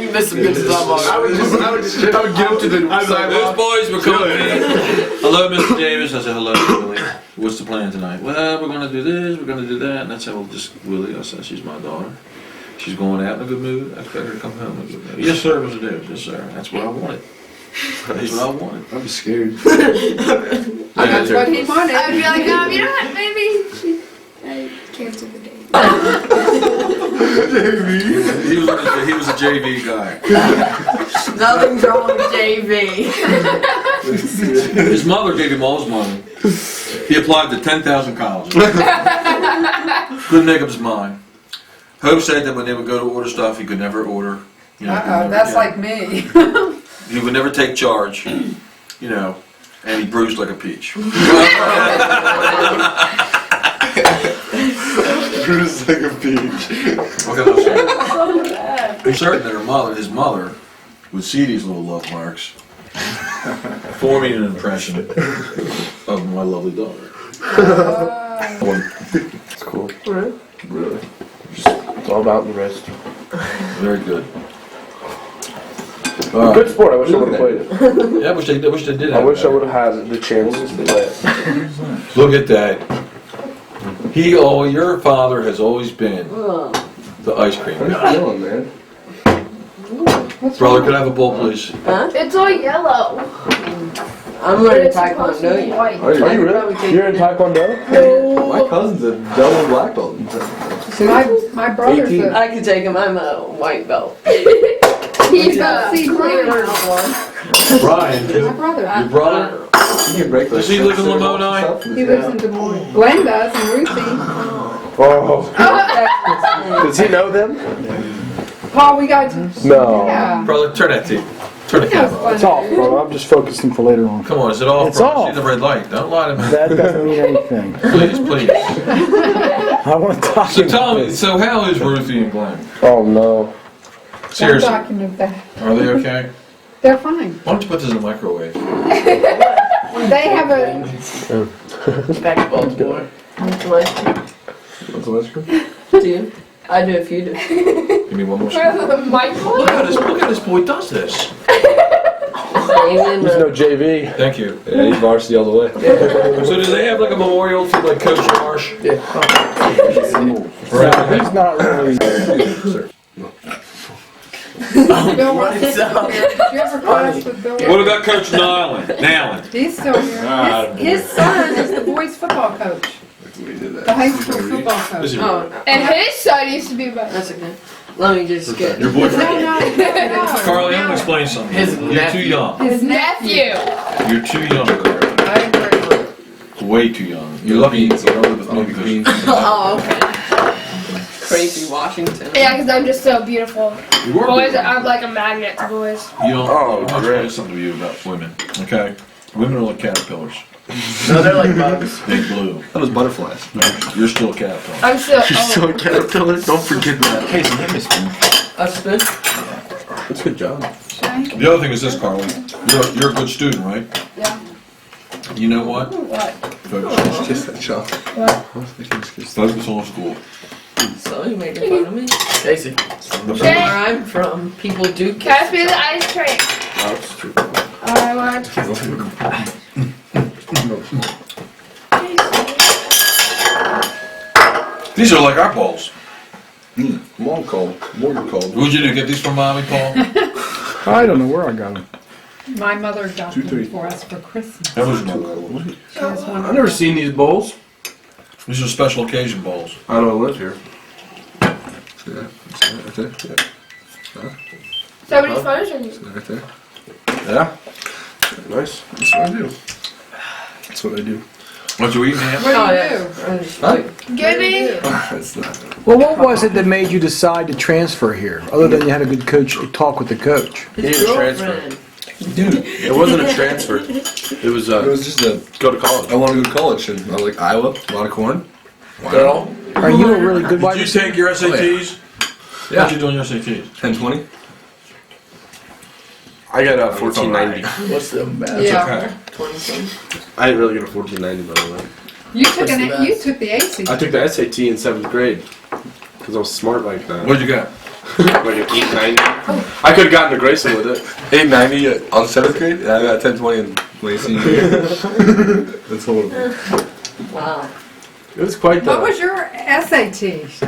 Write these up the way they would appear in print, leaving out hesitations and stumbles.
you missed some good stuff. I would get up to the sidewalk. Those boys were calling me. Hello, Mr. Davis. I said, hello, Willie. What's the plan tonight? Well, we're going to do this, we're going to do that. And I said, well, just Willie. I said, she's my daughter. She's going out in a good mood. I expect her to come home in a good mood. Yes, sir, Mr. Davis. Yes, sir. That's what I wanted. That's what I wanted. I'm scared. That's what he wanted. I'd be like, you know what, maybe I canceled the date. He was a JV guy. Nothing's wrong with JV. His mother gave him all his money. He applied to 10,000 colleges. Couldn't make up his mind. Hope said that when they would go to order stuff, he could never order. You know, That's like me. He would never take charge, you know, and he bruised like a peach. Bruised like a peach. What can I say? I'm certain that his mother, would see these little love marks, forming an impression of my lovely daughter. It's cool. Really. It's all about the rest. Very good. Good sport. I wish I would have played it. Yeah, I wish they did. I wish I would have had the chance to play it. Look at that. Your father has always been the ice cream How guy. you feeling, man? Brother, could I have a bowl, please? Huh? It's all yellow. I'm learning Taekwondo. Are you really? You're in Taekwondo? My cousin's a double black belt. My brother's 18. I can take him. I'm a white belt. He's a Brian. Brian, My brother. your brother? You can break Does he live in Lamoni? He lives in Des Moines. Glenn does, and Ruthie. Oh. Does he know them? Paul, we got to. No. Yeah. Brother, turn that tape. Turn the He knows camera off. fun It's off, to do. bro. I'm just focusing for later on. Come on, is it off? It's brother? off. See the red light. Don't lie to me. That doesn't mean anything. Please, please. I want to talk So about tell me, this. so how is Ruthie and Glenn? Oh no. Don't Seriously, document that. are they okay? They're fine. Why don't you put this in the microwave? They have a. Back to Baltimore. What's the ice cream? Do you? I do if you do. Give me one more scoop. Michael? Look how this boy does this. There's no JV. Thank you. Yeah, he's varsity all the way. So do they have like a memorial to like Coach Marsh? Yeah. He's not really. Bill Russell. You ever class with Bill What Russell? about Coach Nyland? He's still here. His son is the boys' football coach. The high school football coach. Is he Oh, really? And his son used to be about. that's okay. Let me just get. Your No, boyfriend? no. Carly, I'm gonna explain something. His You're nephew. too young. His nephew. You're too young, Carly. I agree. Way too young. You're lucky you don't live with me because Oh, okay. Crazy Washington. Yeah, because I'm just so beautiful. you were Boys, young. I'm like a magnet to boys. You don't. Oh, I'm gonna great. explain something to you about women. Okay, women are like caterpillars. No, they're like bugs. They blue. That was butterflies. You're still a caterpillar. I'm still. You're still a caterpillar? Don't forget that. Casey, hit me, spoon. A spoon? That's a good job. The other thing is this, Carly. You're a good student, right? Yeah. You know what? What? Focus. Kiss that shot. Focus on school. So you making fun of me? Casey. Jay, Where I'm from, people do pass me the ice cream. That's true. I want. These are like our balls. Long cold. Morgan cold. Who'd you do? Get these from mommy, Paul? I don't know where I got them. My mother got 2, 3. them for us for Christmas. That was your mother. She has one. I've never seen these bowls. These are special occasion balls. I don't live here. See that? See that right there? Yeah. Somebody's phone is ringing. See that right there? Yeah. Nice. That's what I do. That's what I do. What you eating, Ham? What do Oh, you yeah. do? I'm just Huh? like, Give me. It's not. Well, what was it that made you decide to transfer here? Other than you had a good coach, talk with the coach. his He didn't transfer. girlfriend. Dude, it wasn't a transfer. It was It was just a go to college. I want to go to college, and I was like Iowa, a lot of corn. Girl, Are you a really good wide Did you receiver? take your SATs? Yeah. How'd you do on your SATs? 10-20. I got a 1490. What's the bad? Yeah. Okay. 20-some? I didn't really get a 1490, by the way. You took What's the you took the ACT. I took the SAT in 7th grade because I was smart like that. What'd you got? Like an 890. I could have gotten to Grayson with it. 890 on 7th grade? Yeah, I got 1020 in my senior year. That's horrible. Wow. It was quite What the. was your SAT,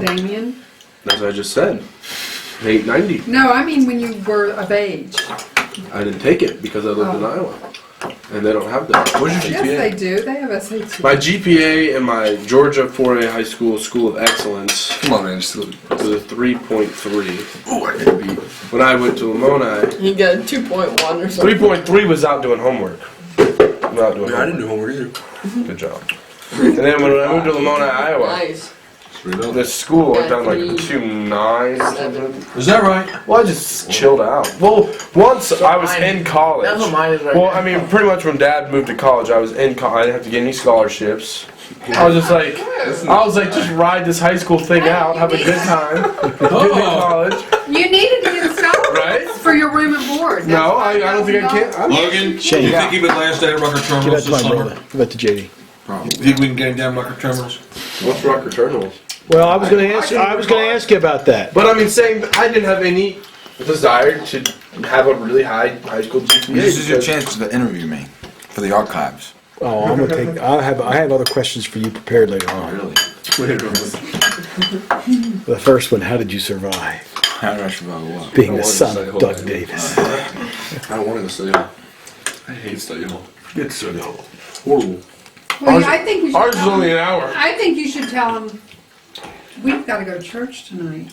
Damien? That's what I just said. 890. No, I mean when you were of age. I didn't take it because I lived in Iowa. And they don't have that. What's your Yes, GPA? they do. They have SAT. My GPA in my Georgia 4A High School School of Excellence Come on, man. Just was a 3.3. oh, I get beat. When I went to Lamoni, You got 2.1 or something. 3.3 was out doing homework. Not doing Yeah, I didn't do homework. homework either. Good job. And then when I moved to Lamoni, Iowa, Nice. this school I done like Yeah, 2.9 or something. Is that right? Well, I just chilled out. Well, once I was in college. That's what mine is right Well, now. I mean, pretty much when Dad moved to college, I was in college. I didn't have to get any scholarships. I was just like, just ride this high school thing out, have a good time, get to college. You needed to get a scholarship Right? for your room and board. No, I don't think I can. Logan, do Shane. you think he would last day at Rucker Give Terminals that to this my summer? brother. Give that to JD. Probably. Think we can get him down Rucker Terminals? What's Rucker Terminals? Well, I was going to ask you about that. But I mean, saying I didn't have any desire to have a really high school GPA. This is your because- chance to interview me for the archives. Oh, I'm gonna take. I have other questions for you prepared later on. Really? The first one: how did you survive How did I survive what? being I the wanted to son stay of home, Doug man. Davis? I don't want to study hall. I hate study hall. It's study hall. Horrible. Well, I think we should. Ours is tell only them- an hour. I think you should tell them we've got to go to church tonight,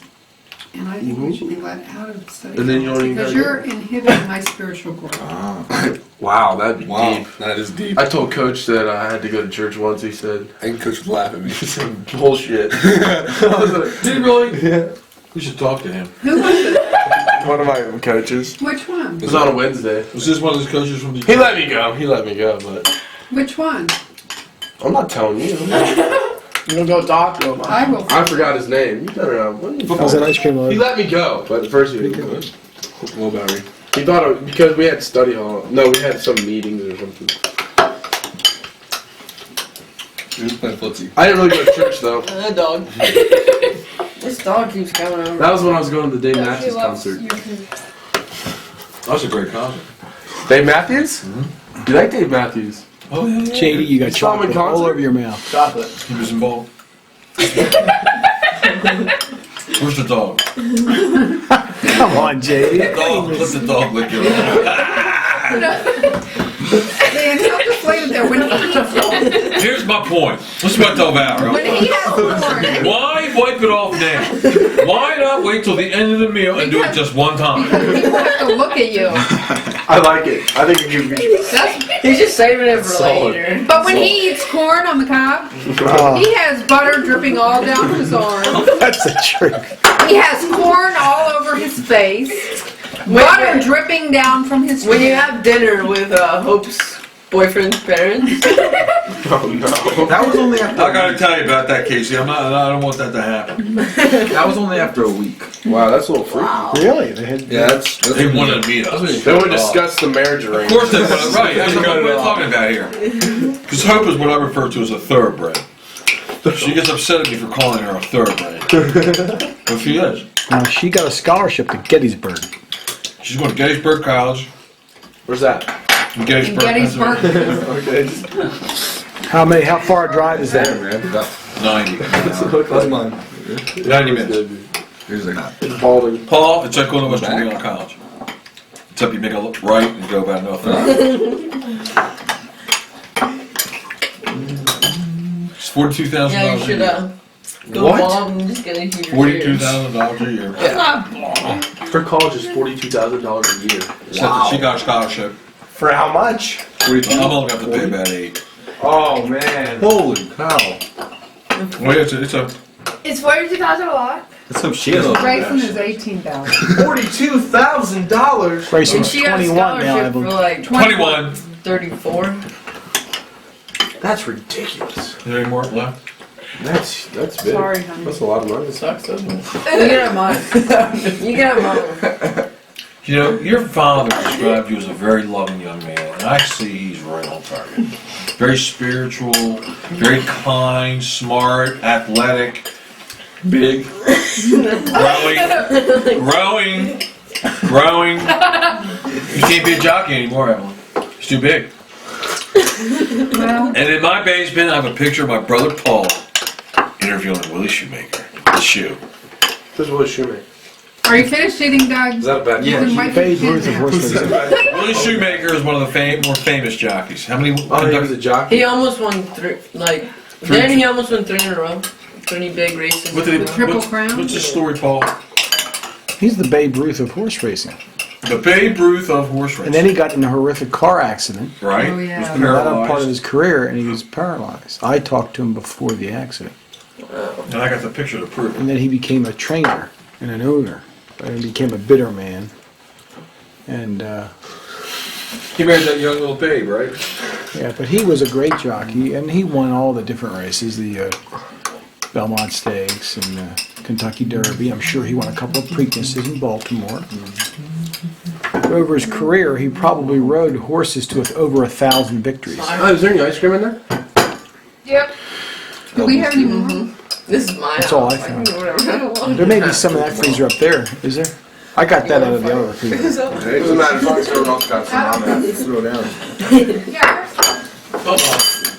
and I think we should be let out of study And then you halls don't even because gotta you're inhibiting my spiritual growth. Wow, that'd be Wow, deep. that is deep. I told Coach that I had to go to church once. He said, I think Coach would laugh at me. bullshit. I was like, Did he really? Yeah. We should talk to him. Who was it? one of my coaches. Which one? It was on a Wednesday. Was this one of those coaches from He Detroit? let me go. He let me go, but Which one? I'm not telling you. You don't go talk to him. I will. I forgot his name. You better know. What are you How's that ice cream? He Logan? let me go, but at first he didn't. Well, Barry. He thought it, because we had study hall. No, we had some meetings or something. He was playing footsie. I didn't really go to church though. Dog. This dog keeps coming over. That was when I was going to the Dave Matthews concert. That was a great concert. Dave Matthews? You like Dave Matthews? Oh, yeah, yeah. JD, you got saw him in chocolate all concert? over your mouth. Chocolate. He was involved. Where's the dog? Come on, JD. Dog, let the dog lick your Man, I'll just leave it there. When he eats, Here's my point. Let's about to Alvaro. when he has corn, Why wipe it off now? Why not wait till the end of the meal and do it just one time? people have to look at you. I like it. I think it could be. That's, He's just saving it for Solid. later. but when he eats corn on the cob, he has butter dripping all down his arm. That's the truth. He has corn all over his face. Butter wait. dripping down from his When you face. have dinner with Hope's boyfriend's parents, Oh no. That was only after. I gotta tell you about that, Casey. I don't want that to happen. That was only after a week. Wow, that's a little freaky. Really? They had. Yeah, that's They wanted to meet us. They would discuss the marriage Of arrangement. course they would. Right, that's what we're talking about here. Because Hope is what I refer to as a thoroughbred. She gets upset at me for calling her a thoroughbred. Well, she is. She got a scholarship to Gettysburg. She's going to Gettysburg College. Where's that? In Gettysburg, Gettysburg. Pennsylvania. Okay. How far a drive is that? man. 90. That's mine. 90 minutes. Here's like that. Balding. Paul, it's like going to West Virginia College. Except you make a look right and go about nothing. It's $42,000 yeah, you a should year. go What? bald and just get a huge $42,000 a year. Her college is $42,000 a year. Except that she got a scholarship. For how much? I'm only going to pay about $8. Oh man. Holy cow. Well, it's a Is $42,000 a lot? Let's hope she has a Grayson is 18,000. $42,000. Grayson's And she got a 21 now, I scholarship for believe. like 21. 34. That's ridiculous. Is there any more left? That's big. Sorry, honey. That's a lot of money. Sucks, doesn't it? You get a month. You get a month. You know, your father described you as a very loving young man, and I see he's right on target. Very spiritual, very kind, smart, athletic. Big. Growing. You can't be a jockey anymore, Evelyn. It's too big. Well, And in my basement, I have a picture of my brother Paul interviewing Willie Shoemaker. The shoe. This is Willie Shoemaker. are you finished eating, Doug? Is that a bad You can wipe your Babe Ruth of chin now. horse racing. Willie Shoemaker is one of the more famous jockeys. How many? Oh, he was a jockey. He almost won then he almost won 3 in a row. 3 big races. What did he? Triple Crown? What's his story, Paul? He's the Babe Ruth of horse racing. The Babe Ruth of horse racing. And then he got in a horrific car accident. right? Oh, yeah. Was And that part of paralyzed. his career, and he was paralyzed. I talked to him before the accident. And I got the picture to prove it. And then he became a trainer and an owner. And he became a bitter man. And, He married that young little babe, right? yeah, but he was a great jockey, and he won all the different races, the Belmont Stakes and the Kentucky Derby. I'm sure he won a couple of Preaknesses in Baltimore. Over his career, he probably rode horses to over 1,000 victories. Oh, is there any ice cream in there? Yep. Do we have any more? This is my That's house. all I can found. do whatever I want. There may be some of that freezer up there, is there? I got that out of the other freezer. It doesn't matter as long as everyone else got some on that. Throw down. Yeah. Uh-oh.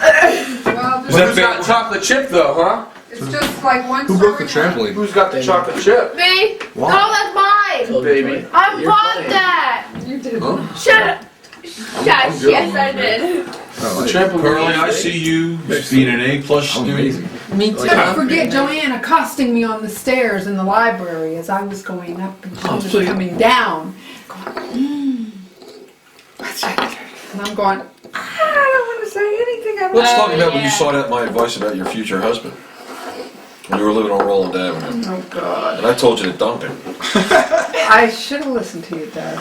Well, Is that Who's got chocolate chip though, huh? it's just like one Who broke the serving. trampoline? Who's got the chocolate chip? Me? No, that's mine. Baby. I bought that. You did. Shut up. Yes, yes, I did. Curly, I see you being an A+ student. Me too. Don't forget Joanne accosting me on the stairs in the library as I was going up and she was coming down. Going, and I'm going, I don't want to say anything. Let's talk about when you sought out my advice about your future husband. When you were living on Roland Avenue. Oh, God. And I told you to dump him. I should have listened to you, Doug.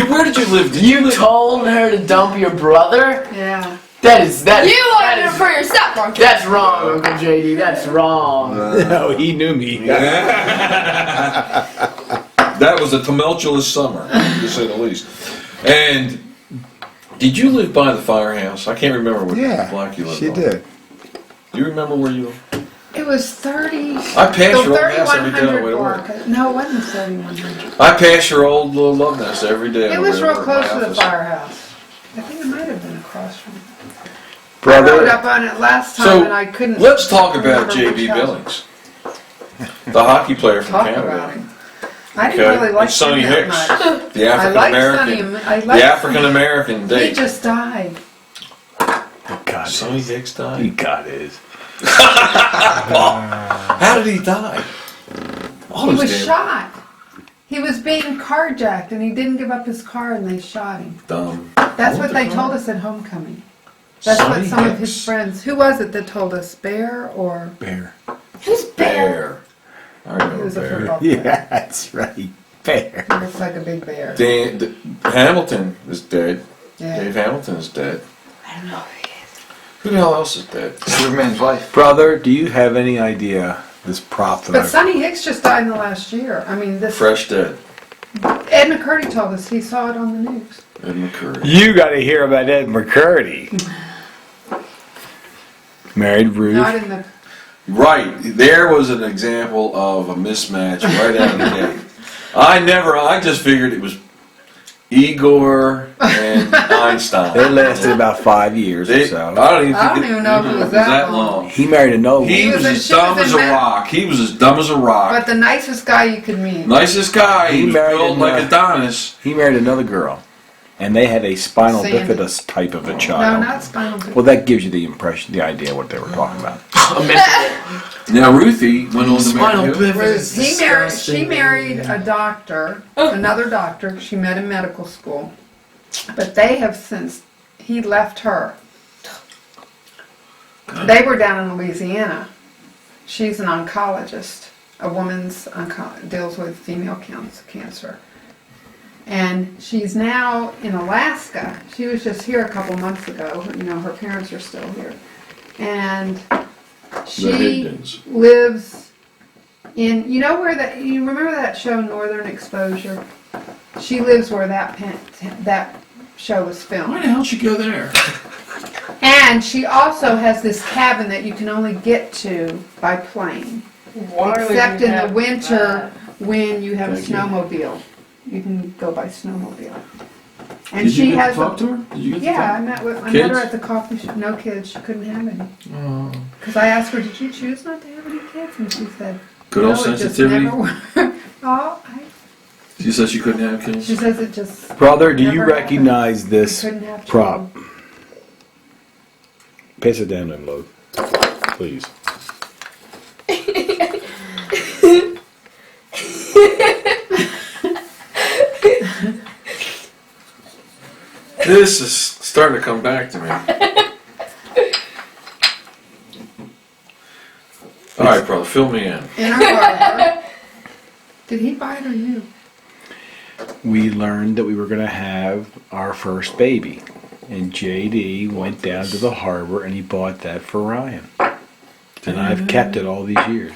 Where did you live? You told her to dump your brother? Yeah. That is You wanted it for yourself, Uncle. That's wrong, Uncle JD. That's wrong. No, he knew me. That was a tumultuous summer, to say the least. And did you live by the firehouse? I can't remember what block you lived She on. did. Do you remember where you lived? It was 30. I passed your old house every day on the way to work. block. No, it wasn't 3100. I passed your old little love nest every day. It on the was way real to close my to the office. firehouse. I think it might have been across from it. I Brother, rode up on it last time So, and I couldn't. let's talk about remember which J.B. house. Billings, the hockey player from Talk Canada. about him. I didn't really like And Sonny him that Hicks, much. the I African liked Sonny. American, I the liked African American He date. just died. God, Sonny Hicks he died. got his. How did he die? He was shot. He was being carjacked and he didn't give up his car and they shot him. Dumb. That's what they told us at homecoming. That's what Sonny some of his Hicks. friends. Who was it that told us? Bear or Bear. Who's Bear? Bear. I he remember was a Bear. football player. Yeah, that's right. Bear. He looks like a big bear. Hamilton is dead. Yeah. Dave Hamilton is dead. I don't know who he is. Who the hell else is dead? Superman's wife. Brother, do you have any idea this prop that But I've... Sonny Hicks just died in the last year. I mean, this. Fresh dead. Ed McCurdy told us he saw it on the news. Ed McCurdy. You got to hear about Ed McCurdy. Married Ruth. Not in the. Right. There was an example of a mismatch right out of the gate. I just figured it was Igor and Einstein. It lasted about 5 years or so. I don't I don't even know if it was that long. He married another woman. He was as dumb as a rock. He was as dumb as a rock. But the nicest guy you could meet. Nicest guy. He was married built like Adonis. He married another girl. And they had a spinal Sandy. bifidus type of a No, child. not spinal tap. Well, that gives you the impression, the idea what they were talking about. Now Ruthie went on to marry him. She married a doctor, another doctor. She met in medical school, but they have since he left her. They were down in Louisiana. She's an oncologist, a woman's deals with female cancer, and she's now in Alaska. She was just here a couple months ago. You know, her parents are still here, and she Higgins. lives in, you know where that, you remember that show Northern Exposure? She lives where that show was Why filmed. the hell did she go there? And she also has this cabin that you can only get to by plane. Why would Except you in the have winter that? when you have Thank a you. snowmobile. You can go by snowmobile. And Did she you get has to talk a, to her? Did you get to yeah, talk? I met her Kids? at the coffee shop. No kids. She couldn't have any. Oh. Because I asked her, did you choose not to have any kids? And she said, Good no, old it just sensitivity. never worked. Oh, She said she couldn't have kids. she says it just Brother, do you never happened. recognize We this couldn't have prop? children. Pass it down to him, Logan. Please. This is starting to come back to me. All right, brother, fill me in. In our harbor. Did he buy it or you? We learned that we were going to have our first baby. And JD went down to the harbor and he bought that for Ryan. And I've kept it all these years.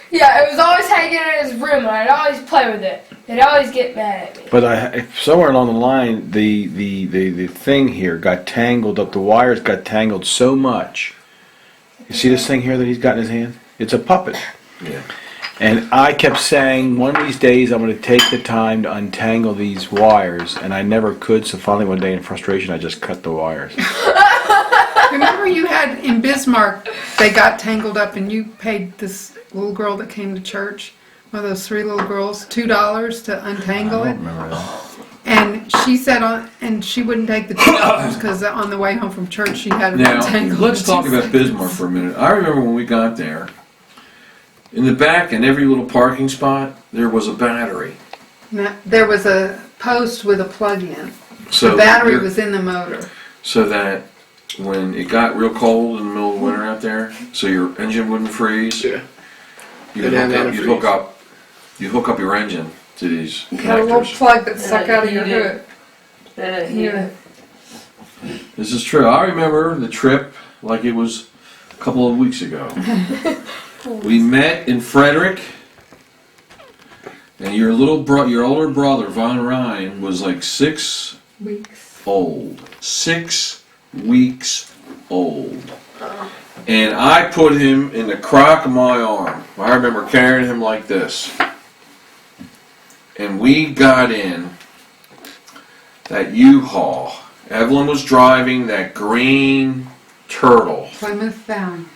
Yeah, it was always hanging in his room, and I'd always play with it. They'd always get mad at me. But somewhere along the line, the thing here got tangled up. The wires got tangled so much. You see this thing here that he's got in his hand? It's a puppet. Yeah. And I kept saying, one of these days I'm going to take the time to untangle these wires, and I never could, so finally one day in frustration I just cut the wires. Remember you had in Bismarck, they got tangled up and you paid this little girl that came to church, one of those 3 little girls, $2 to untangle I it? don't remember that. And she said, and she wouldn't take the $2 because on the way home from church she had it Now, untangled. let's talk about Bismarck for a minute. I remember when we got there, in the back in every little parking spot, there was a battery. There was a post with a plug-in. So The battery you're- was in the motor. So that when it got real cold in the middle of winter out there, so your engine wouldn't freeze, Yeah. you'd Go down there you'd and hook up your engine to these You had a little connectors. plug that stuck out of your heated. hood. That Yeah. This is true. I remember the trip like it was a couple of weeks ago. We met in Frederick, and your older brother Von Ryan was like 6 Weeks. old. 6 weeks old. And I put him in the crock of my arm. I remember carrying him like this. And we got in that U-Haul. Evelyn was driving that green Turtle, Plymouth Valiant.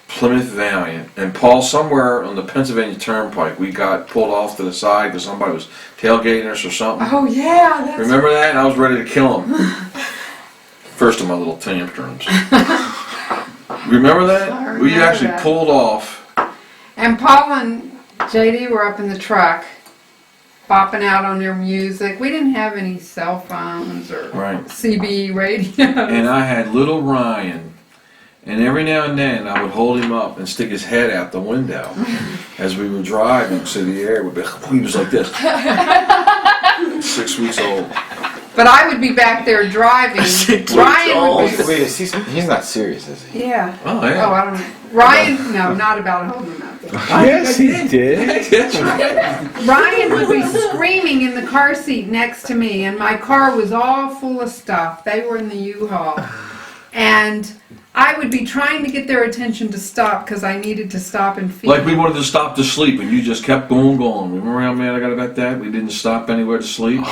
Plymouth Valiant. And Paul, somewhere on the Pennsylvania Turnpike, we got pulled off to the side because somebody was tailgating us or something. Oh yeah, that's Remember that? And I was ready to kill him. First of my little tantrums. Remember that? I We remember actually that. pulled off. And Paul and JD were up in the truck, bopping out on their music. We didn't have any cell phones or Right. CB radio. And I had little Ryan. And every now and then I would hold him up and stick his head out the window as we were driving, so the air would be, he was like this. 6 weeks old. But I would be back there driving. Ryan would be. Wait, he's not serious, is he? Yeah. Oh, Oh, yeah. I don't know. Ryan, no, not about holding him out there. Yes, he did. That's right. Ryan would be screaming in the car seat next to me, and my car was all full of stuff. They were in the U-Haul. And I would be trying to get their attention to stop because I needed to stop and feed Like we them. wanted to stop to sleep, and you just kept going. Remember how mad I got about that? We didn't stop anywhere to sleep.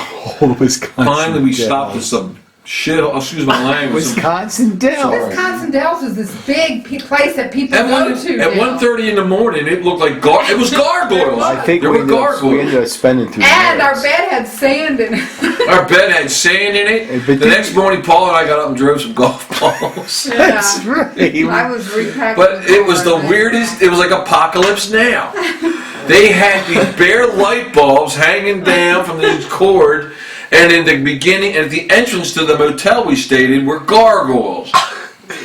Oh, Wisconsin. Finally, we Dells. stopped at some shit. Excuse my language. some- Wisconsin Dells. Wisconsin Dells is this big place that people At go one to at now. 1:30 in the morning, it looked like it was gargoyles. I think there we were ended, up, we gargoyles. ended up spending through And the our night. bed had sand in it. Our bed had sand in it. But The next morning, Paul and I got up and drove some golf balls. That's right. I was repacking. But it was the the weirdest. It was like Apocalypse Now. They had these bare light bulbs hanging down from this cord, and in the beginning, at the entrance to the motel we stayed in, were gargoyles.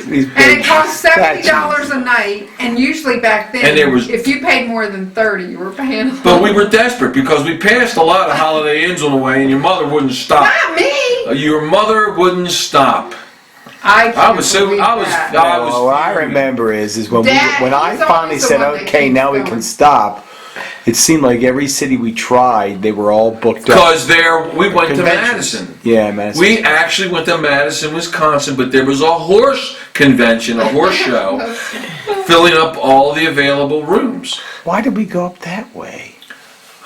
And it cost $70 a night, and usually back then, And there was- if you paid more than 30, you were paying. a But lot. we were desperate because we passed a lot of Holiday Inns on the way, and your mother wouldn't stop. Not me. Your mother wouldn't stop. I was what What I remember is when Dad, when I he's finally always the said, one that okay, keeps now we going. can stop, It seemed like every city we tried, they were all booked up. Because we went to Conventions. Madison. Yeah, Madison. We actually went to Madison, Wisconsin, but there was a horse convention, a horse show, filling up all the available rooms. Why did we go up that way?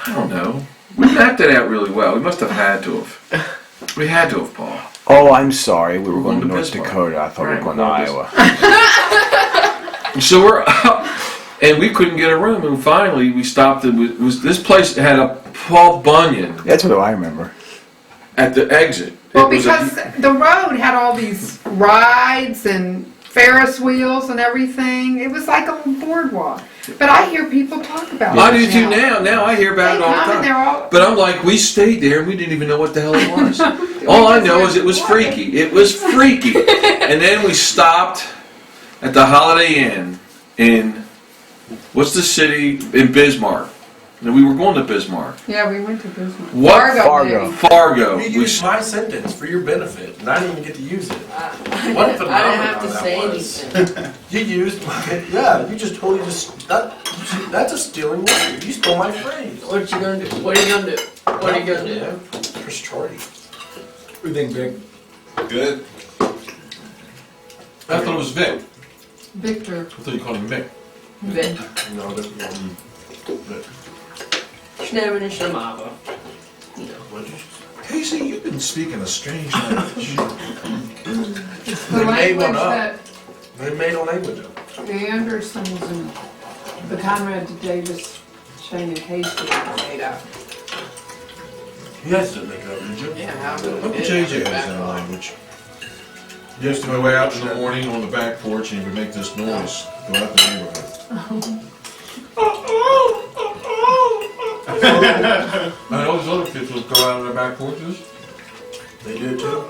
I don't know. We mapped it out really well. We must have had to have. We had to have, Paul. Oh, I'm sorry. We were going to going to North Bismarck. Dakota. I thought we were Right, going to we're Iowa. So we're up, and we couldn't get a room, and finally we stopped. This place had a Paul Bunyan That's what I remember. at the exit. Well, It was because the road had all these rides and Ferris wheels and everything. It was like a little boardwalk. But I hear people talk about I it do too now. Now I hear about They it all come the and they're time. all. But I'm like, we stayed there and we didn't even know what the hell it was. All I know is it was freaky. It was freaky. And then we stopped at the Holiday Inn in, what's the city? In Bismarck. And we were going to Bismarck. Yeah, we went to Bismarck. What? Fargo. baby. Fargo. You We used my sentence for your benefit, and I didn't even get to use it. What I didn't have to phenomenon say that was. anything. You used my, you just totally that's a stealing word. You stole my phrase. What you gonna do? What are you gonna do? What are you gonna do? Chris Charlie. What do you think, Vic? Good. I thought it was Vic. Victor. I thought you called him Vic. Vic. No, that's Schnabben Shamava. You know. what'd you Casey, you've been speaking a strange language. The They made one language up. that They made a language up. Anderson was in the Conrad-Davis Shane and Casey made up. You guys didn't make it up, did you? Yeah, how JJ has that language. He used to go out in the morning on the back porch and he would make this noise, go out the neighborhood. And all these other kids would go out on their back porches. They did too.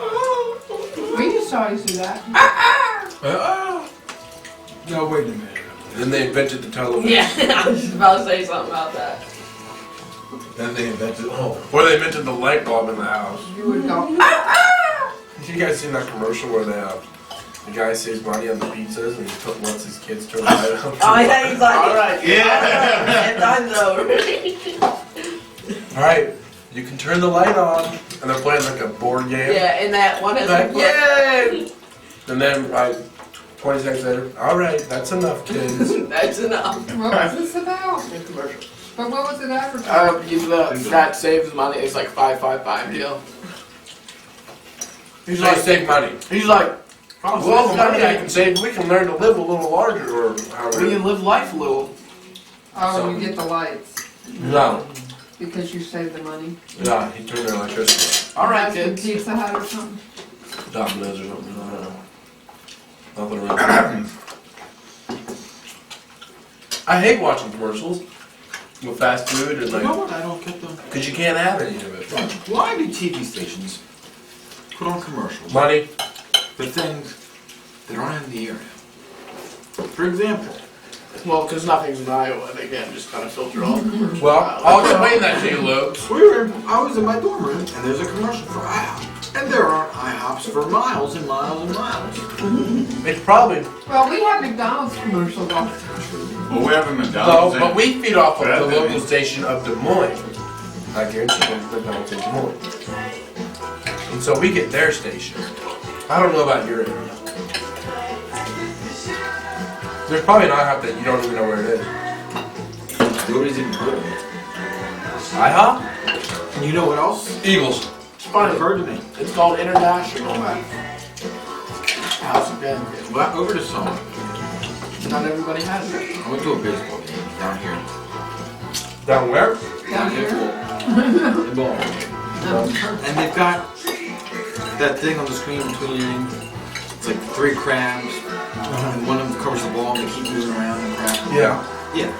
We used to always do that. No, wait a minute. Then they invented the television. Yeah, I was just about to say something about that. Then they invented, Or they invented the light bulb in the house. You would go, You guys seen that commercial where the guy saves money on the pizzas and he lets his kids turn the light on? Oh, yeah, he's like, Alright, yeah, time's over. Alright, you can turn the light on. And they're playing like a board game. Yeah, and that one is Like, like, yay! And then, 20 seconds later, alright, that's enough, kids. that's enough. what was this about? Commercial. But what was it advertising? That saves money. It's like 5-5-5 deal. He's like, save money. He's like, Well, the money I can save, we can learn to live a little larger, or we however. can live life a little. Oh, you get the lights No, because you save the money. yeah, he turned their electricity All right, That's from kids. Pizza Hut or something. off. Domino's or something, I don't know. Nothing really. I hate watching commercials with fast food and You know like, what? I don't get them. because you can't have any of it. Why do TV stations put on commercials Money. for things that aren't in the area? For example, Well, because nothing's in Iowa, they can't just kind of filter all the commercials. Well, out. I'll explain that to you, Luke. I was in my dorm room and there's a commercial for IHOP. And there are IHOPs for miles and miles and miles. It's probably, Well, we have McDonald's commercials all the time. Well, we have a no, McDonald's. but we feed off of Yeah, the they local do. station of Des Moines. I guarantee there's McDonald's in Des Moines. And so we get their station. I don't know about your area. There's probably an IHOP that you don't even know where it is. Nobody's even heard of it. IHOP? And you know what else? Eagles. It's funny. Occurred to me. It's called International. House of Benefit. Well, over the summer, Not everybody has it. I went to a baseball game down here. Down where? Down here. In Baltimore. And they've got that thing on the screen between, it's like 3 crabs, and one of them covers the ball and they keep moving around the crab. Yeah. Yeah.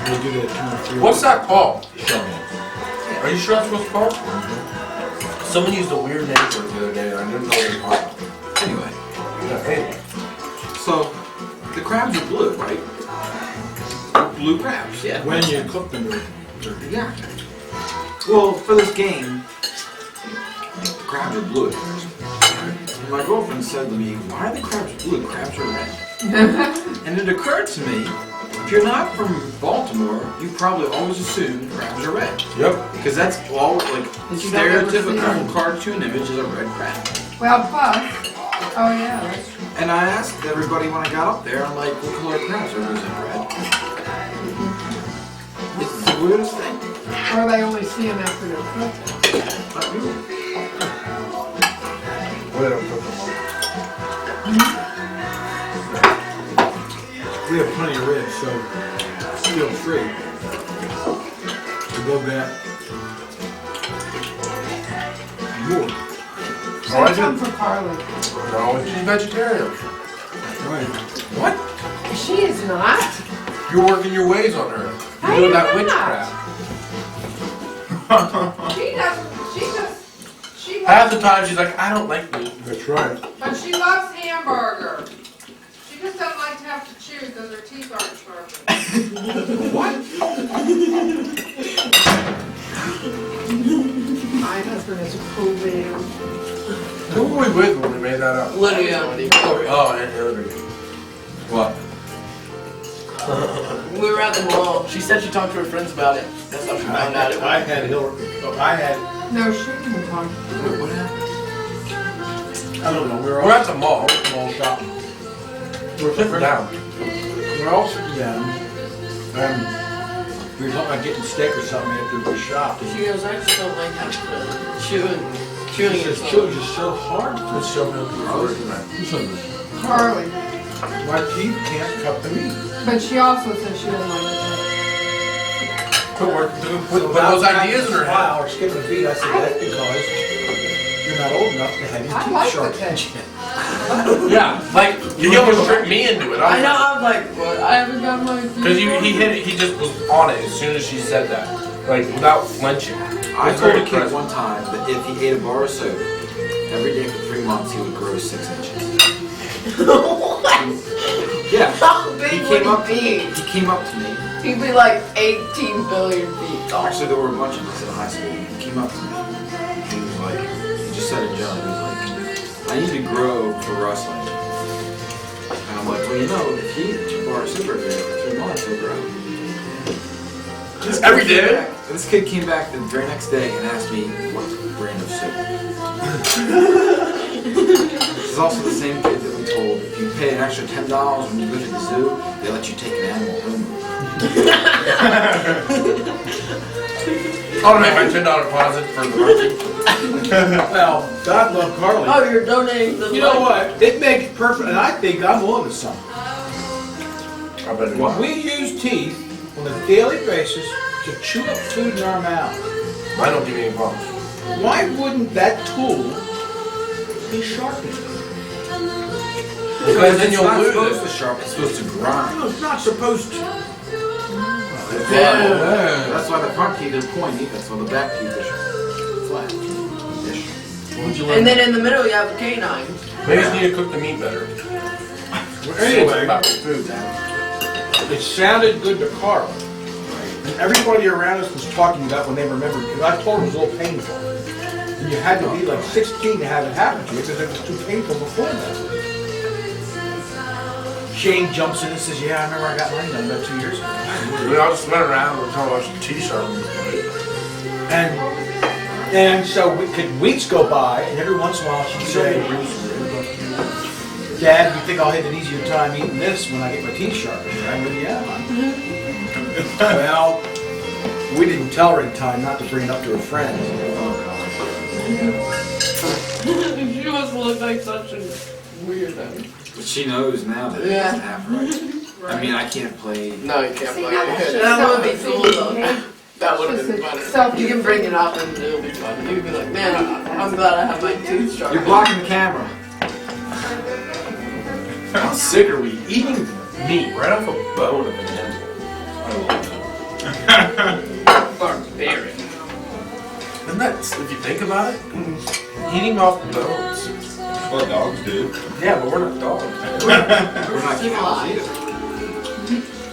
They do that 2 or 3. What's that called? Show me. Are you sure that's what it's called? Someone used a weird name for it the other day and I didn't know what it was called. Anyway, Yeah, hey. so the crabs are blue, right? Blue crabs. Yeah. When you cook them, Yeah. Well, for this game, the crabs are blue. And my girlfriend said to me, why are the crabs blue? Crabs are red. And it occurred to me If you're not from Baltimore, you probably always assume crabs are red. Yep. Because that's all like you don't ever see stereotypical them. cartoon image is a red crab. Well, plus, oh yeah, that's true. And I asked everybody when I got up there, I'm like, what color are crabs? Everybody's like red. It's the weirdest thing. Or they only see them after they're cooked. Not you. Well, they don't cook them We have plenty of ribs, so feel free to go get more. Oh, I Some did. for Carly. No, she's vegetarian. Right. What? She is not. You're working your ways on her. I You're doing am that not. witchcraft. She doesn't. She Half loves, the time she's like, I don't like meat. That's right. but she loves hamburger. She just doesn't like to have to chew because her teeth aren't sharpened. What? My husband is a cool man. Who were we with when we made that up? Lydia. Oh, Aunt Hillary. What? We were at the mall. She said she talked to her friends about it. That's how she found out it I was. had Hillary. I had. No, she didn't talk. What happened? I don't know. We're at the mall. all shopping. We're sitting down. We're all sitting down. We were talking about getting steak or something after we shopped. She goes, I just don't like how chewing Chewing yourself. is just so hard. Let's show me the Carly. My teeth can't cut the meat. But she also says she doesn't like it. Put those ideas in her head. Wow, or skipping a beat. I said that's because you're not old enough to have your I teeth like the sharpened. taste. Yeah, like he almost tricked me into it. I know, I'm like, what? I haven't got my teeth. Because he hit it, he just was on it as soon as she said that. Like, without flenching. I It's told very a kid impressive. one time that if he ate a bar of soap every day for 3 months, he would grow 6 inches. Yeah. How big He would came up. he be? He came up to me. He'd be like 18 billion feet tall. Actually, there were a bunch of us in high school. He came up to me. He was like, he just said a joke. He was like, I need to grow for wrestling. And I'm like, well, you know, if he eats a bar of soap every day for 3 months, he'll grow. Every day? This kid came back the very next day and asked me what brand of soap. This is also the same kid that we told if you pay an extra $10 when you go to the zoo, they let you take an animal home. I'll make my $10 deposit for the monkey. Well, God love Carly. Oh, you're donating the You know what? It makes perfect, and I think I'm on to something. I bet it When was. we use teeth on a daily basis to chew up food in our mouth, Mine don't give me any problems. why wouldn't that tool be sharpened? Because then it's you'll not lose supposed it. to sharpen, it's supposed to grind. No, it's not supposed to. That's why the front teeth are pointy, that's why the back teeth are flat. Ish. And then in the middle you have a canine. Maybe you need to cook the meat better. Well, anyway, About food, man. it sounded good to Carl. And everybody around us was talking about when they remembered, because I told them it was a little painful. And you had to be like 16 to have it happen to you because it was too painful before that. Shane jumps in and says, yeah, I remember I got mine done about 2 years ago. We all just went around and talking about t-shirt. And so weeks go by, and every once in a while she'd say, Dad, you think I'll have an easier time eating this when I get my teeth sharpened? And I went, yeah. Well, we didn't tell her in time not to bring it up to her friends. She must look like such a weirdo. But she knows now that it doesn't have right. I mean, I can't play. No, you can't See, play now it. that's That would be just cool though. That would have been fun. You can bring it up and it'll be fun. You can be like, man, I'm glad I have my teeth sharp. You're blocking the camera. How sick are we? Eating meat right off a bone of an animal. Barbarian. Isn't that, if you think about it, eating off bones. That's what dogs do. Yeah, but we're not dogs. We're not cows either.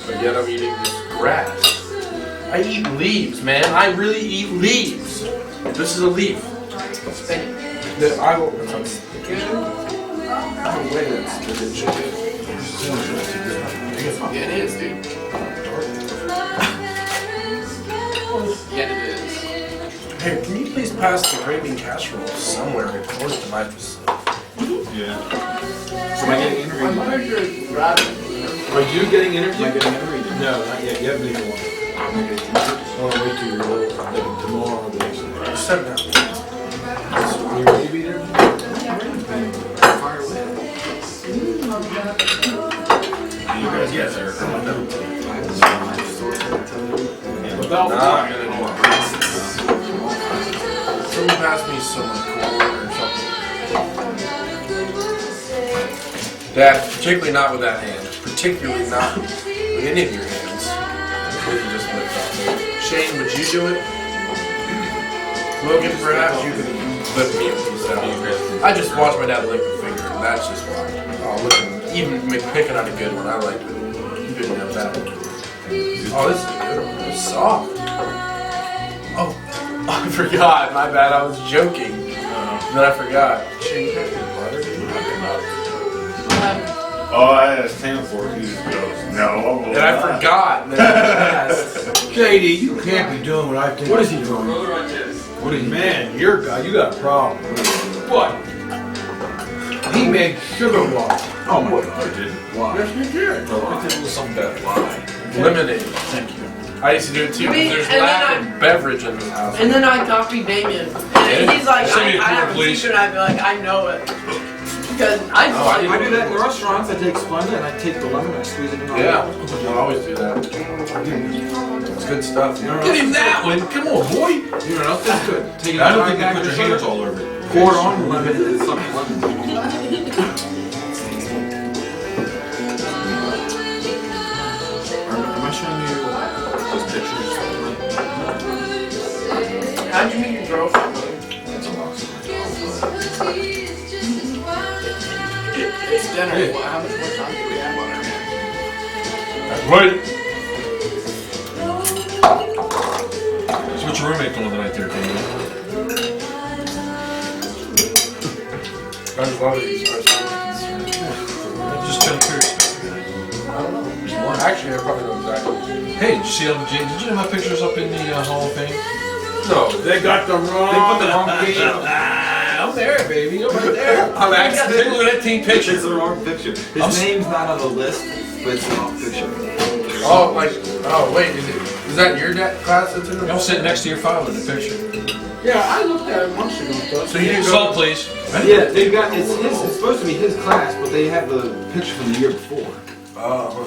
But yet I'm eating this grass. I eat leaves, man. I really eat leaves. This is a leaf. Spinach. That I will. I'm wait, it's Yeah, it is, dude. Yet it is. Hey, can you please pass the green bean casserole somewhere close to my facility? Yeah. So am I getting I'm interviewed? pretty sure it's rather. Are you getting interviewed? Am I getting interviewed? No, not yet. You haven't even one. I'm gonna get interviewed. Oh, wait till you're old. Like tomorrow or the next day. Sit down. Are you ready to be there? Fire away. You guys get there. Come on down. About Not gonna do it. Someone pass me some corn or something. Dad, particularly not with that hand. Particularly not with any of your hands. What you just licked off. Shane, would you do it? Logan, perhaps you can lift me a piece out. I just watched my dad lick the finger, and that's just why. Oh, look at him. Even picking out a good one. I like it. You didn't have that one. Oh, this is a good one. It's soft. Oh, I forgot. My bad. I was joking. Then I forgot. Shane, can I get butter? Oh, I had a stand for it. He just goes, no. And I forgot. And then I asked. JD, you can't be doing what I think. What is he doing? What is Man, you're God. You got a problem. What? He made sugar water. Oh my god, I didn't. Why? Yes, he did. Well, I did a little something better. Why? Lemonade. Thank you. I used to do it too, I mean, because there's and then lack of beverage in this house. And then I copied Damien. And he's like, Send me a I have a quote, please. secret. I'd be like, I know it. Because I just like, I do that in the restaurants. I take Splenda and I take the lemon and I squeeze it in. Yeah, I always do that. It's good stuff. Give him that one. Come on, boy. You know what else is good? Take it I don't right think you back put to your the hands sugar, all over it. pour it on the lemon and suck the lemon. Am I showing you those pictures? how'd you meet your girlfriend? That's a long story. It's dinner. Well, how much more time do we have on our hands? That's right. So what's your roommate doing tonight there, Daniel? I just love these restaurants. Just kind of curious. Actually, I probably know exactly. Hey, did you see did you have my pictures up in the Hall of Fame? No, They got the wrong. They put the wrong picture. I'm there, baby. I'm right there. I'm actually look at that team picture. It's the wrong picture. His name's not on the list, but it's the wrong picture. oh, like, oh, wait, is that your class that's in the I'm sitting next to your father in the picture. Yeah, I looked at it months ago. So you didn't go. Salt, please. Yeah, they've got it's supposed to be his class, but they have the picture from the year before. Oh.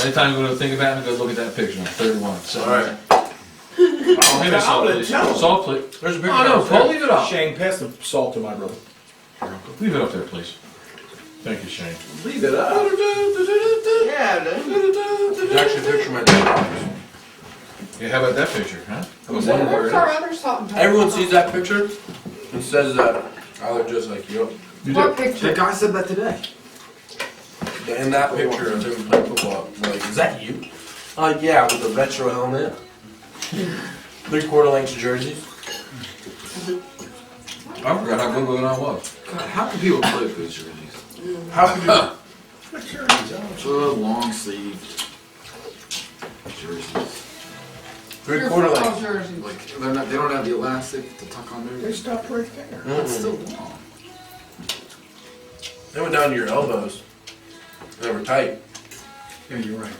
Anytime you want to think about it, go look at that picture. 31. So, Alright. Oh, maybe salt, please. Salt, please. There's a picture. Oh, no, right there. Paul, leave it up. Shane, pass the salt to my brother. Leave it up there, please. Thank you, Shane. Leave it up. Yeah, dude. There's actually a picture of my dad. Yeah, how about that picture, huh? Where's our other salt and pepper? Everyone sees that picture and says that I look just like you. What picture? The guy said that today. In that picture of him playing football, I'm like, is that you? Yeah, with the retro helmet. 3/4 length jerseys. I forgot how good I was. God, how can people play with those jerseys? How could you? So long sleeved jerseys. 3/4 length. jersey. Like they don't have the elastic to tuck on They there. stopped right there. It's still long. They went down to your elbows. They were tight. Yeah, you're right.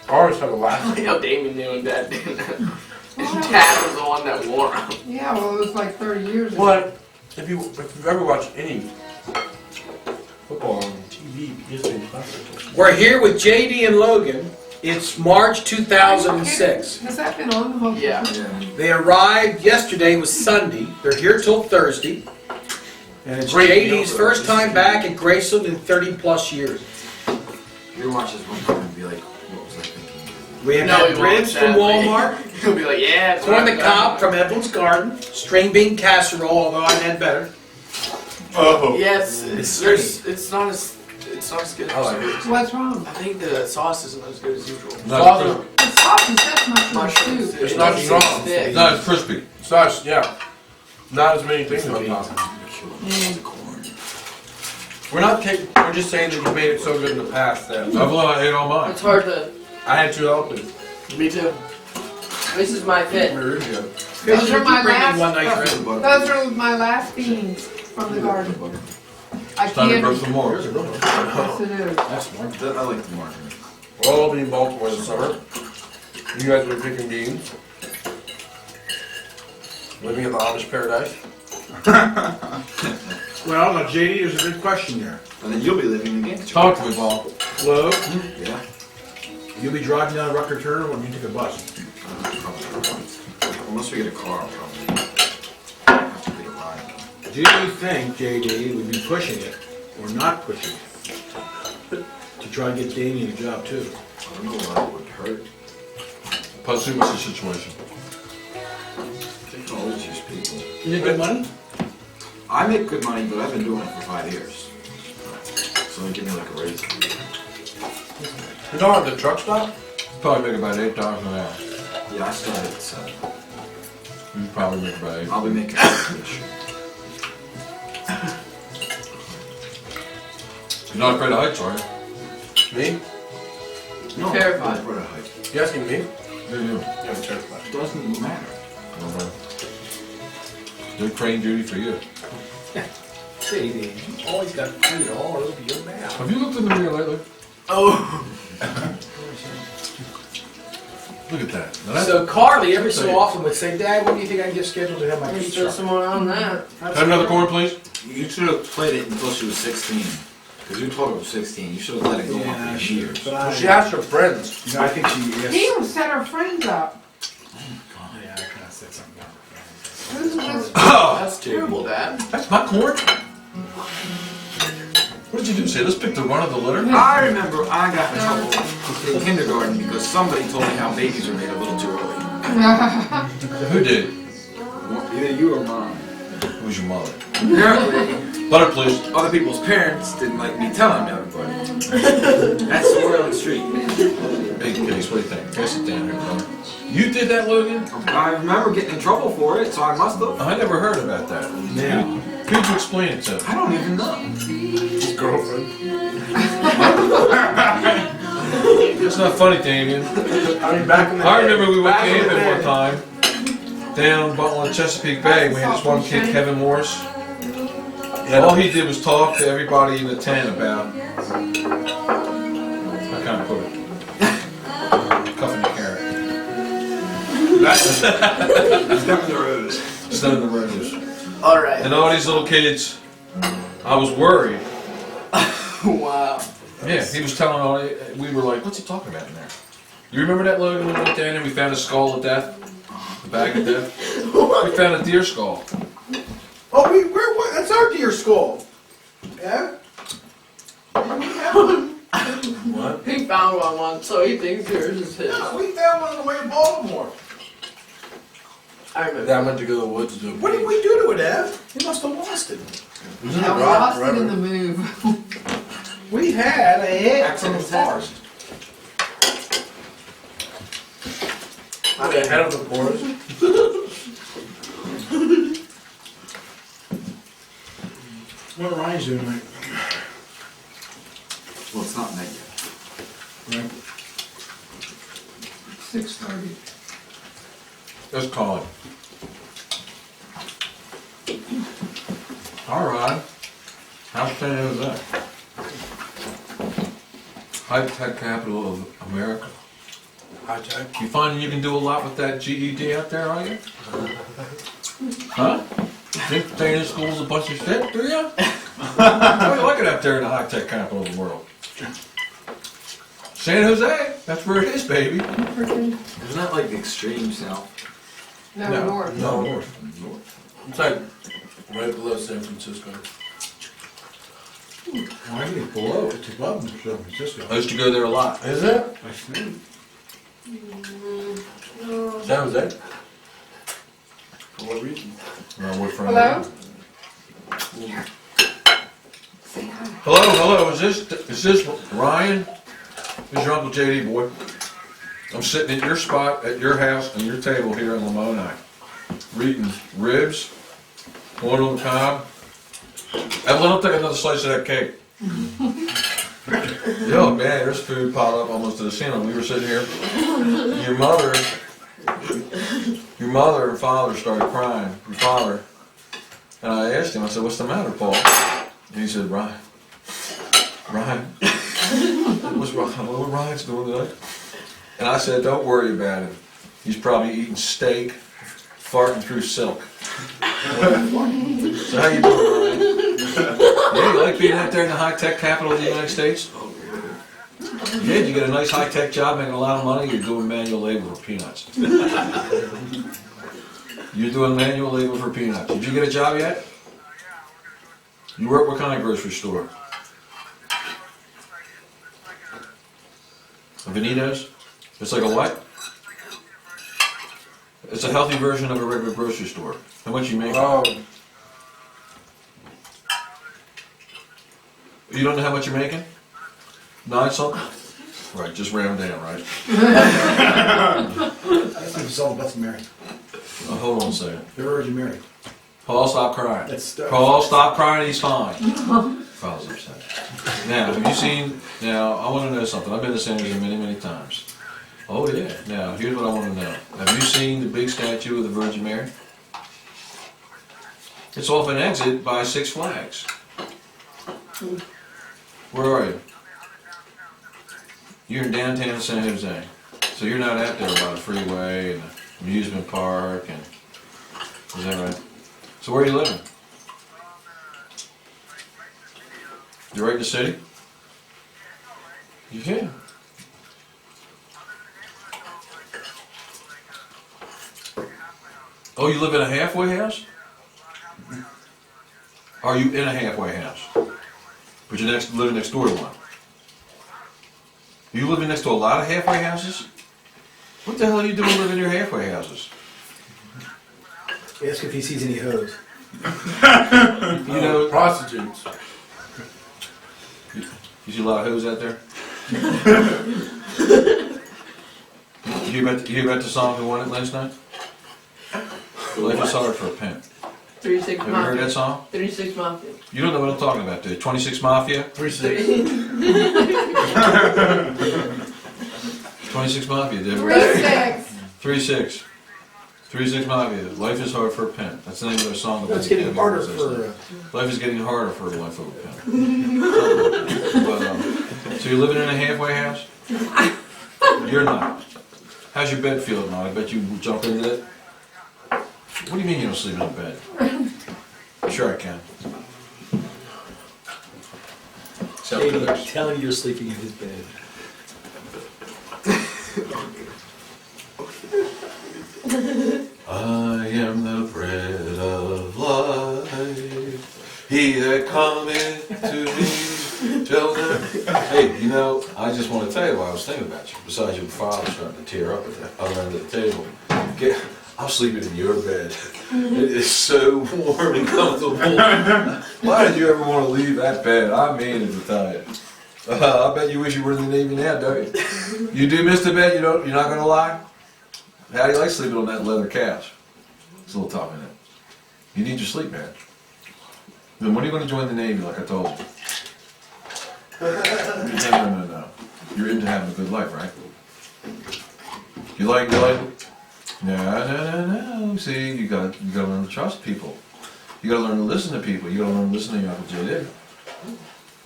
Ours have a I last. like how Damien knew and Dad didn't. And Dad was the one that wore them. Yeah, well, it was like 30 years ago. But if you've ever watched any football on TV, it's been classic. We're here with JD and Logan. It's March 2006. Has that been on the whole? Yeah. They arrived yesterday, was Sunday. They're here till Thursday. And it's Great JD's deal, first time back at Graceland in 30 plus years. You watch this one time and be like, what was I thinking? We have No, had he won't, ribs from sadly. Walmart, He'll be like, yeah, it's corn on the right cob from Evelyn's Garden, string bean casserole, although I've had better. Oh. Yes, It's it's not as good. I like it. What's wrong? I think the sauce isn't as good as usual. Sausage. The sausage, that's mushroom Mushrooms. soup. It's not strong. It's not as crispy. It's not, yeah. Not as many things on top. We're not taking. We're just saying that you made it so good in the past that I ate all mine. It's hard to. I had to help you. Me too. This is my fit. Where is you? Those are my Bring me last. one nice red. Those are my last beans from the garden. I It's time to can't. grow some more. Yes, it is. That's one. I like the margarine. Well, I'll be in Baltimore this summer. You guys will be picking beans. Living in the Amish paradise. Well, now JD, there's a good question there. And then you'll be living in Gainesville. Talk to me, Paul. Low, Yeah. you'll be driving down Rucker Turner when you take a bus. Probably. Unless we get a car, I'll probably have to get a ride. Do you think, JD, we've been pushing it or not pushing it to try and get Damien a job too? I don't know why it would hurt. Pussy, what's the situation? They can always use people. You make good money? I make good money, but I've been doing it for 5 years. So they give me like a raise. You're talking at the truck stop? Probably make about $8 an hour. Yeah, I started at 7. You probably make about 8. I'll be making this year. You're not afraid of heights, are you? Me? No, Terrified. I'm afraid of height. You asking me? Yeah, you. Yeah, I'm terrified. It doesn't matter. Did crane duty for you. JD, you always got food all over your mouth. Have you looked in the mirror lately? Oh! Look at that. Now that's So Carly every so often would say, Dad, when do you think I can get scheduled to have my There's pizza? someone on that. Have another corn, please. You should have played it until she was 16. Because you told her it was 16. You should have let it go on for years. But She asked her friends. you know, I think she is. He even set her friends up. Yeah, I kind of said something about her. Who's this? That's terrible, Dad. That's my corn. What did you do? Say, let's pick the run of the litter? I remember I got in trouble in kindergarten because somebody told me how babies are made a little too early. Who did? Either you or Mom. Who's your mother? Apparently, Butter, please. other people's parents didn't like me telling everybody. That's the word on the street. Hey, Case, what do you think? Go sit down here, brother. You did that, Logan? I remember getting in trouble for it, so I must have. I never heard about that. Yeah. Who'd you explain it to? I don't even know. His girlfriend. It's not funny, Damien. I mean, back in the I day. remember we went Back in the camping day. one time down on Chesapeake Bay. We had this one kid, Kevin Morris. All he did was talk to everybody in the tent about, I kind of put it, cuffing the carrot. Step in the road. Step in the rose. Alright. And all these little kids, I was worried. Wow. Yeah, he was telling all, we were like, what's he talking about in there? You remember that, Logan, when we went down and we found a skull of death? A bag of death? We found a deer skull. Oh, that's our deer skull. Yeah? What? He found one once, so he thinks yours is his. Yeah, we found one on the way to Baltimore. I remember. Yeah, I went to go to the woods to do a What did we do to it, Ev? We must have lost it. It was in the I rock lost it in forever. the move. We had a head from the forest. I'm ahead of the forest. What Ryan's doing, mate? Well, it's not night yet. Right. 6:30. Let's call it. All right. How San Jose? High-tech capital of America. High tech. You finding you can do a lot with that GED out there, are you? Huh? Think staying in school's a bunch of shit, do you? How do you like it out there in the high-tech capital of the world? San Jose, that's where it is, baby. Isn't that like the extreme south? No, No, north. no. North. It's like right below San Francisco. I think it's below. It's above San Francisco. I used to go there a lot. Is it? I think. San Jose? For what reason? No, we're from Hello? Say hi. Hello, is this Ryan? This is your Uncle JD, boy. I'm sitting at your spot, at your house, on your table here in Lamoni. We're eating ribs, corn on the cob. Evelyn, I'll take another slice of that cake. Yo, man, there's food piled up almost to the ceiling. We were sitting here. Your mother your mother and father started crying. Your father. And I asked him, I said, what's the matter, Paul? And he said, Ryan. What's Ryan? What Ryan's doing tonight? And I said, don't worry about him. He's probably eating steak, farting through silk. So how you doing, Ryan? Yeah, you like being out there in the high-tech capital of the United States? Yeah, you get a nice high-tech job, making a lot of money, you're doing manual labor for peanuts. You're doing manual labor for peanuts. Did you get a job yet? You work what kind of grocery store? A Vanitas? It's like a what? It's a healthy version of a regular grocery store. How much you make? Oh. You don't know how much you're making? 9 something? Right, just round down, right? I think it's all about Mary. Oh, hold on a second. The Virgin Mary. Paul, stop crying. That's Paul, stop crying, he's fine. Paul's upset. Now, have you seen, now, I want to know something. I've been to San Jose many, many times. Oh, yeah. Now, here's what I want to know. Have you seen the big statue of the Virgin Mary? It's off an exit by Six Flags. Where are you? You're in downtown San Jose. So you're not out there by the freeway and the amusement park and, is that right? So where are you living? You're right in the city? Yeah. Oh, you live in a halfway house? Are you in a halfway house? But you're living next door to one. Are you living next to a lot of halfway houses? What the hell are you doing living near halfway houses? Ask if he sees any hoes. You know, prostitutes. You see a lot of hoes out there? You hear about the song Who Won It last night? Life is hard for a pimp. 36 Have you Mafia. heard that song? 36 Mafia. You don't know what I'm talking about, do you? 26 Mafia? 36. 26 Mafia, did 3-6. 3-6. 3-6 Mafia. Life is hard for a pimp. That's the name of their song. It's getting harder for. Life is getting harder for a life of a pimp. But, so you're living in a halfway house? You're not. How's your bed feel tonight? I bet you jump into it. What do you mean you don't sleep in a bed? Sure I can. Katie, tell him you're sleeping in his bed. I am the bread of life. He that cometh to me shall never. Hey, you know, I just want to tell you what I was thinking about you. Besides your father starting to tear up at the other end of the table. I'm sleeping in your bed. It is so warm and comfortable. Why did you ever want to leave that bed? I mean it to tell you. I bet you wish you were in the Navy now, don't you? You do miss the bed, you're not going to lie? How do you like sleeping on that leather couch? It's a little tough, isn't it? You need your sleep, man. Then when are you going to join the Navy, like I told you? No. You're into having a good life, right? You like it? No. See, you gotta learn to trust people. You gotta learn to listen to people. You gotta learn to listen to your Uncle J.D.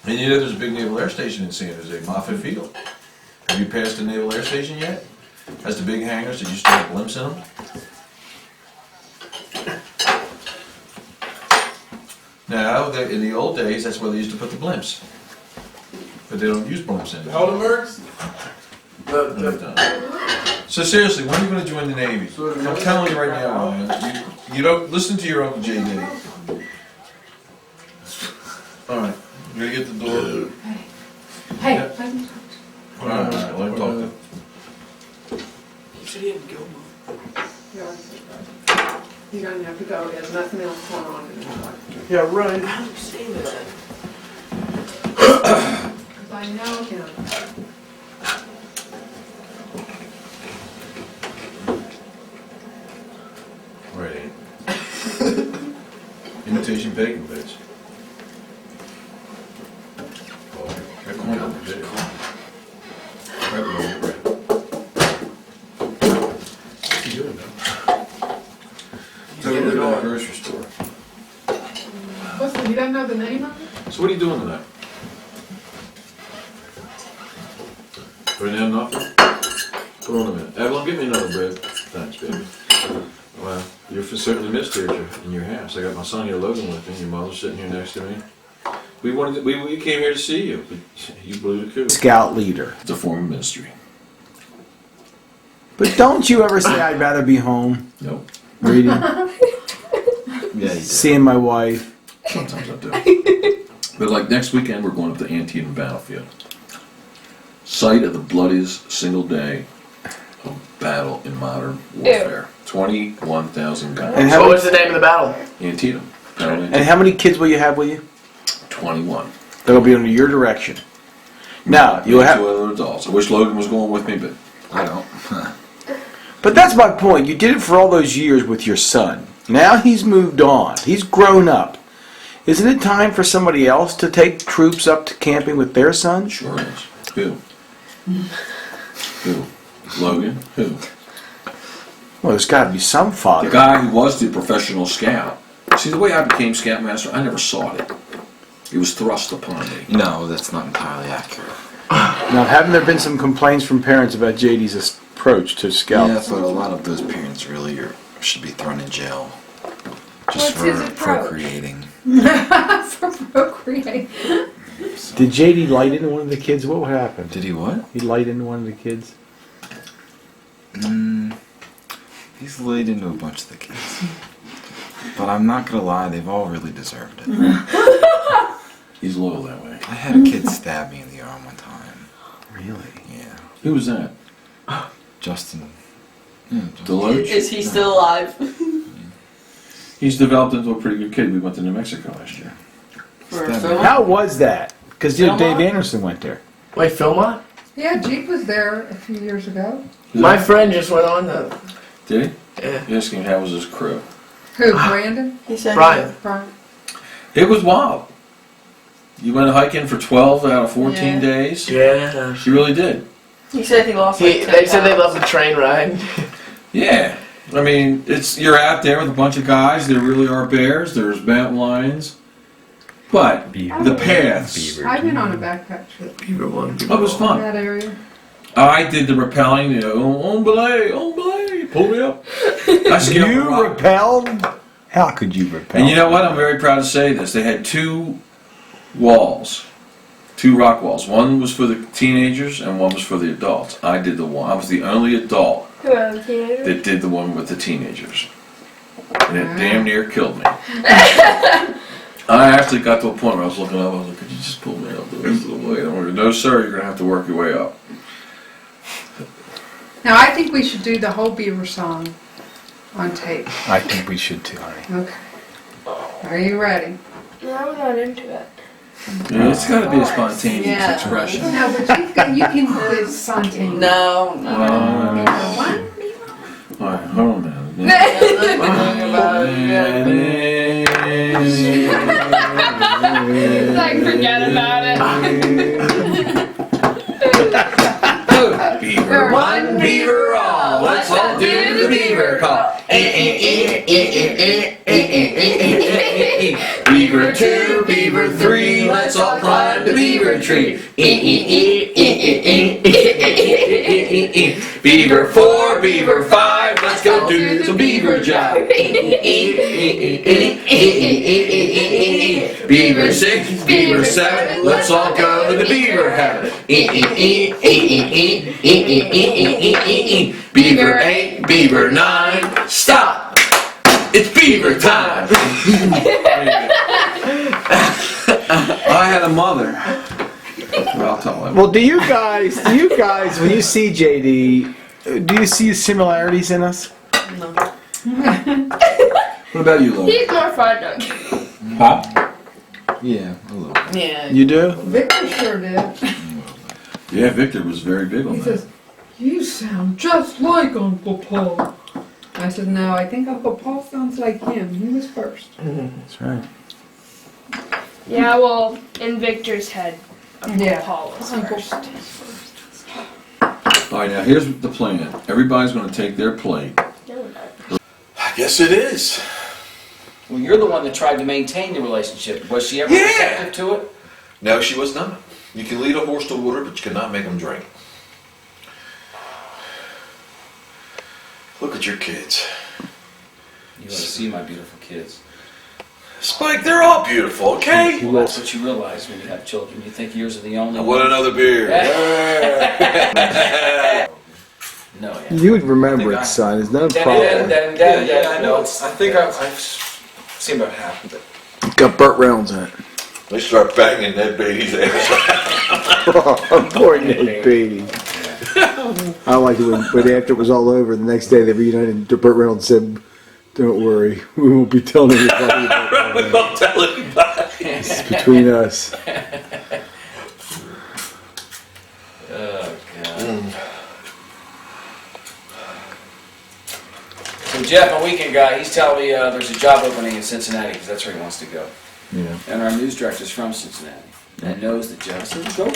And you know there's a big Naval Air Station in San Jose, Moffett Field. Have you passed the Naval Air Station yet? Has the big hangars that used to have blimps in them? Now, in the old days, that's where they used to put the blimps. But they don't use blimps anymore. Heldenbergs? So seriously, when are you going to join the Navy? I'm telling you right now, Ryan. You don't listen to your Uncle J.D. All right, I'm gonna get the door. Hey. Yeah. All right, let him talk to. You said he had to go, Mom. You don't have to go. There's nothing else going on in your life. Yeah, right. How do you say that? Because I know him. Right. Imitation bacon bits. Right behind on the video. Right below your bread. What's he doing, though? Took her to the grocery store. Listen, you don't know the name of it? So what are you doing tonight? Right now, nothing? Hold on a minute. Evelyn, give me another bread. Thanks, baby. Well, you're certainly missed here in your house. I got my son here, Logan, with me. Your mother's sitting here next to me. We came here to see you, but you blew the coop. Scout leader. It's a form of ministry. But don't you ever say I'd rather be home Nope. reading, Yeah, he did. seeing my wife. Sometimes I do. But like next weekend, we're going up to Antietam Battlefield. Site of the bloodiest single day of battle in modern warfare. 21,000 guys. And What was the name of the battle? Antietam. Battle of And Antietam. how many kids will you have with you? 21. That'll be under your direction. Now you'll Two have. other adults. I wish Logan was going with me, but I don't. But that's my point. You did it for all those years with your son. Now he's moved on. He's grown up. Isn't it time for somebody else to take troops up to camping with their son? sure is. Who? Who? Logan? Who? Well, there's got to be some The father. guy who was the professional scout. See, the way I became scoutmaster, I never sought it. It was thrust upon me. No, that's not entirely accurate. Now, haven't there been some complaints from parents about JD's approach to scout? Yeah, but a lot of those parents really should be thrown in jail. Just What's his for approach? procreating. For procreate. Did JD light into one of the kids? What happened? Did he what? He light into one of the kids? He's laid into a bunch of the kids. But I'm not gonna lie, they've all really deserved it. He's loyal that way. I had a kid stab me in the arm one time. Really? Yeah. Who was that? Justin. Yeah, Justin. Deloach? Is he still alive? He's developed into a pretty good kid. We went to New Mexico last year. For Stab me. Philmont? How was that? Because Philmont? Dave Anderson went there. Wait, Philmont? Yeah, Jeep was there a few years ago. My friend just went on the. Did he? Yeah. Asking how was his crew. Who, Brandon? He said Brian. Brian. It was wild. You went hiking for 12 out of 14 Yeah. days. Yeah. You really did. He said he lost. They said they loved the train ride. Yeah. I mean, you're out there with a bunch of guys. There really are bears. There's mountain lions. But the paths. I've been on a backpack trip Beaver one. Oh, it was in fun. that area. I did the rappelling. You know, on belay, pull me up. I scaled the You rock. repelled? How could you repel? And you know what? I'm very proud to say this. They had two walls, two rock walls. One was for the teenagers and one was for the adults. I did the one. I was the only adult Who are the teenagers? that did the one with the teenagers. And it damn near killed me. I actually got to a point where I was looking up, I was like, could you just pull me up the rest of the way? And I went, no sir, you're going to have to work your way up. Now, I think we should do the whole Beaver song on tape. I think we should too, honey. Okay. Are you ready? No, I'm not into it. Yeah, it's got to be a spontaneous Yeah. expression. No, but you can do this spontaneous. No. All right, hold on now. Like, forget about it. Beaver one, beaver all, let's all do the beaver call. Beaver two, beaver three, let's all climb the beaver tree. Beaver four, beaver five, let's go do some beaver jive. Beaver six, beaver seven, let's all go to the beaver heaven. Beaver 8, Beaver 9, stop! It's beaver time! I had a mother. Well, I'll tell him. Well, do you guys, when you see JD, do you see similarities in us? No. What about you, Logan? He's more fun, don't you? Huh? Yeah, a little bit. Yeah. You do? Victor sure did. Yeah, Victor was very big on He that. says, "You sound just like Uncle Paul." I said, "No, I think Uncle Paul sounds like him. He was first." That's right. Yeah, well, in Victor's head, Uncle Yeah. Paul was Uncle first. Paul was first. All right, now here's the plan. Everybody's going to take their plate. No, no. I guess it is. Well, you're the one that tried to maintain the relationship. Was she ever receptive to it? No, she was not. You can lead a horse to water, but you cannot make him drink. Look at your kids. You ought to see my beautiful kids. Spike, they're all beautiful, okay? Well, that's what you realize when you have children. You think yours are the only I want another beer. No, yeah. You would remember it, son. It's no problem. Yeah, I know. I think I've seen about half of it. Got Burt Reynolds in it. They start banging Ned Beatty's ass. Poor Ned Beatty. I liked it when after it was all over, the next day they reunited. Burt Reynolds said, "Don't worry, we won't be telling anybody about that. We won't tell anybody. It's between us." Oh, God. So Jeff, a weekend guy, he's telling me there's a job opening in Cincinnati because that's where he wants to go. Yeah. And our news director's from Cincinnati and knows that Jeff. I said, go.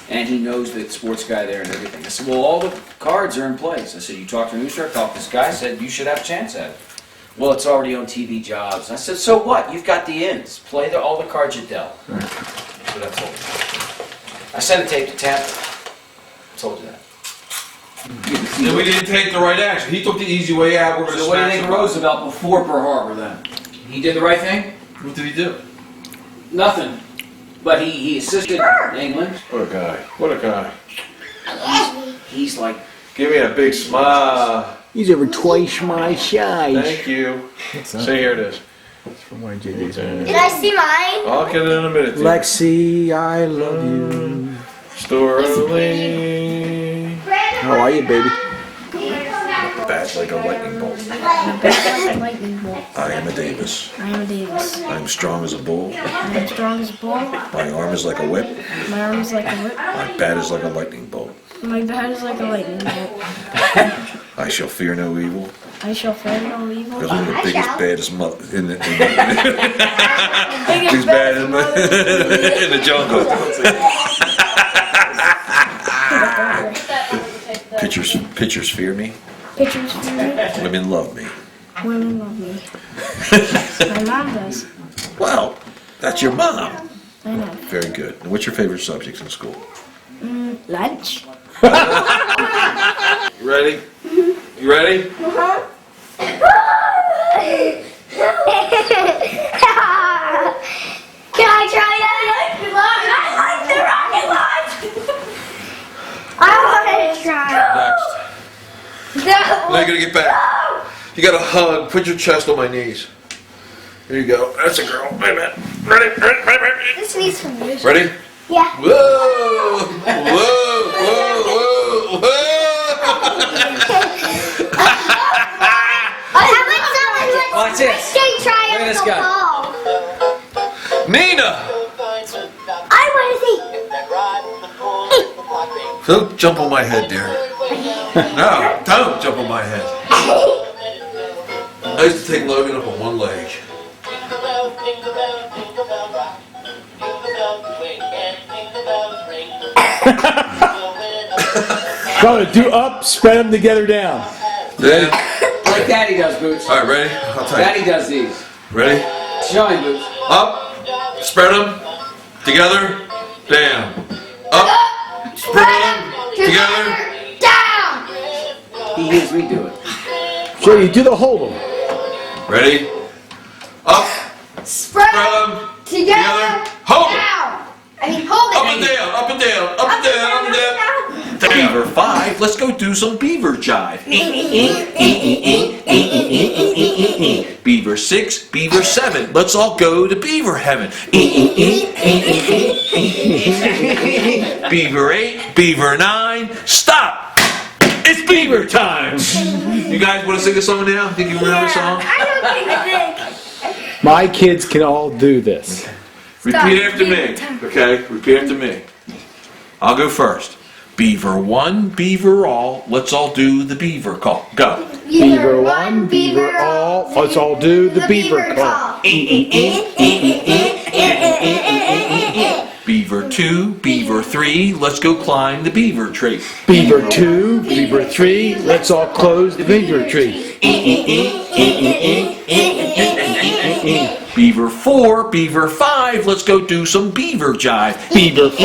And he knows the sports guy there and everything. I said, well, all the cards are in place. I said, you talked to the news director, talked to this guy, said, you should have a chance at it. Well, it's already on TV jobs. I said, so what? You've got the ins. Play all the cards you dealt. Right. That's what I told him. I sent a tape to Tampa. I told you that. Then we didn't take the right action. He took the easy way out. We're going to So what do you think of Roosevelt before Pearl Harbor then? He did the right thing? What did he do? Nothing. But he assisted England. What a guy. What a guy. He's like... Give me a big smile. He's over twice my size. Thank you. See, here it is. It's from one of JD's. Did I see mine? I'll get it in a minute. Lexi, I love you. Sterling. How are you, baby? Bad like a lightning bolt. I am a Davis. I am a Davis. I'm strong as a bull. I'm strong as a bull. My arm is like a whip. My arm is like a whip. My bat is like a lightning bolt. My bat is like a lightning bolt. I shall fear no evil. I shall fear no evil. Because I'm the biggest, baddest mother in the Biggest, bad in the jungle. Pitchers fear me. Pitchers fear me. Women love me. Women love me. My mom does. Well, that's your mom. I know. Very good. And what's your favorite subjects in school? Lunch. You ready? You ready? Can I try it? I like the rocket launch. I want to try. Next. No. Now you gotta get back. You gotta hug. Put your chest on my knees. There you go. That's a girl. Wait a minute. Ready? This needs some music. Ready? Yeah. Whoa! Whoa! Whoa! Whoa! Whoa! Watch this. Look at this guy. Nina! I want to see. Don't jump on my head, dear. No, don't jump on my head. I used to take Logan up on one leg. Going to do up, spread them together down. Then, Like Daddy does, Boots. all right, ready? I'll tell Daddy you. does these. Ready? Show him, Boots. Up, spread them together, down. Up, spread them together. Down. He hears me do it. So you do the hold 'em. Ready? Up, Spread them together. hold 'em. Down. I mean, hold it. Up and down, up and down, up and down, up and down. Beaver 5, let's go do some beaver jive. Beaver 6, Beaver 7, let's all go to beaver heaven. Beaver 8, Beaver 9, stop! It's beaver time! You guys want to sing a song now? Think you remember a song? I don't think. My kids can all do this. Repeat after me, okay? Repeat after me. I'll go first. Beaver 1, beaver all, let's all do the beaver call. Go. Beaver 1, beaver all, let's all do the beaver call. Beaver 2, beaver 3, let's go climb the beaver tree. Beaver 2, beaver 3, let's all close the beaver tree. Beaver 4, Beaver 5, let's go do some beaver jive. Beaver 4,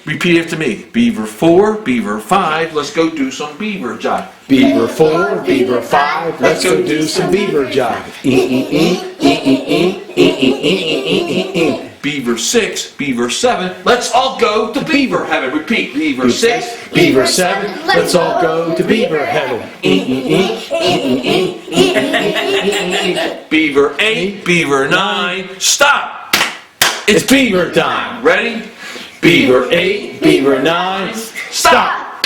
Repeat after me. Beaver 4, Beaver 5, let's go do some beaver jive. Beaver 4, Beaver 5, let's go do some beaver jive. Beaver 6, Beaver 7, let's all go to beaver heaven. Repeat. Beaver 6, Beaver 7, let's all go to beaver heaven. Beaver 8, Beaver 9, stop! It's beaver time. Ready? Beaver 8, Beaver 9, stop!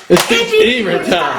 It's beaver time.